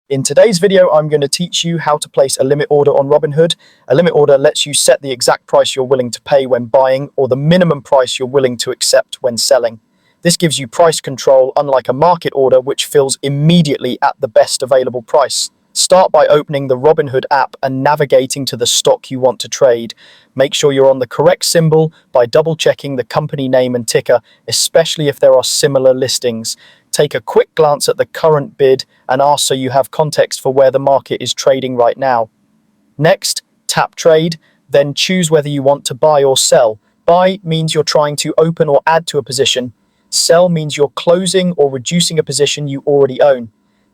In today's video, I'm going to teach you how to place a limit order on Robinhood. A limit order lets you set the exact price you're willing to pay when buying or the minimum price you're willing to accept when selling. This gives you price control, unlike a market order, which fills immediately at the best available price. Start by opening the Robinhood app and navigating to the stock you want to trade. Make sure you're on the correct symbol by double-checking the company name and ticker, especially if there are similar listings. Take a quick glance at the current bid and ask so you have context for where the market is trading right now. Next, tap Trade, then choose whether you want to buy or sell. Buy means you're trying to open or add to a position. Sell means you're closing or reducing a position you already own.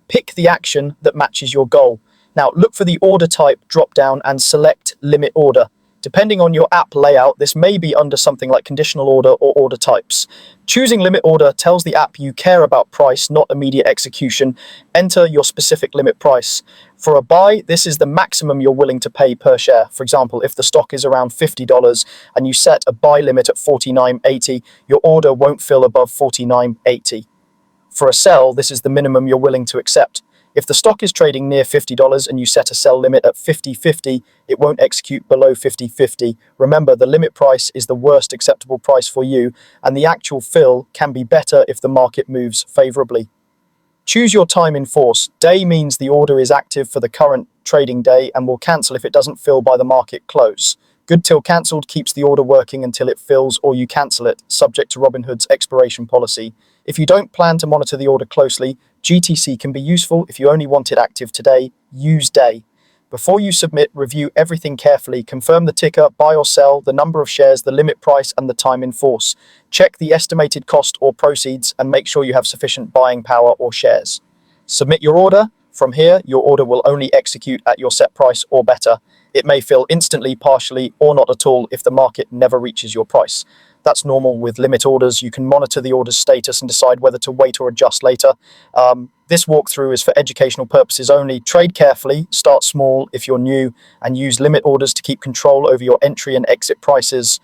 Pick the action that matches your goal. Now, look for the order type drop-down and select Limit Order. Depending on your app layout, this may be under something like Conditional Order or Order Types. Choosing Limit Order tells the app you care about price, not immediate execution. Enter your specific limit price. For a buy, this is the maximum you're willing to pay per share. For example, if the stock is around $50 and you set a buy limit at $49.80, your order won't fill above $49.80. For a sell, this is the minimum you're willing to accept. If the stock is trading near $50 and you set a sell limit at $50.50, it won't execute below $50.50. Remember, the limit price is the worst acceptable price for you, and the actual fill can be better if the market moves favorably. Choose your time in force. Day means the order is active for the current trading day and will cancel if it doesn't fill by the market close. Good till cancelled keeps the order working until it fills or you cancel it, subject to Robinhood's expiration policy. If you don't plan to monitor the order closely, GTC can be useful. If you only want it active today, use day. Before you submit, review everything carefully. Confirm the ticker, buy or sell, the number of shares, the limit price, and the time in force. Check the estimated cost or proceeds and make sure you have sufficient buying power or shares. Submit your order. From here, your order will only execute at your set price or better. It may fill instantly, partially, or not at all if the market never reaches your price. That's normal with limit orders. You can monitor the order's status and decide whether to wait or adjust later. This walkthrough is for educational purposes only. Trade carefully, start small if you're new, and use limit orders to keep control over your entry and exit prices.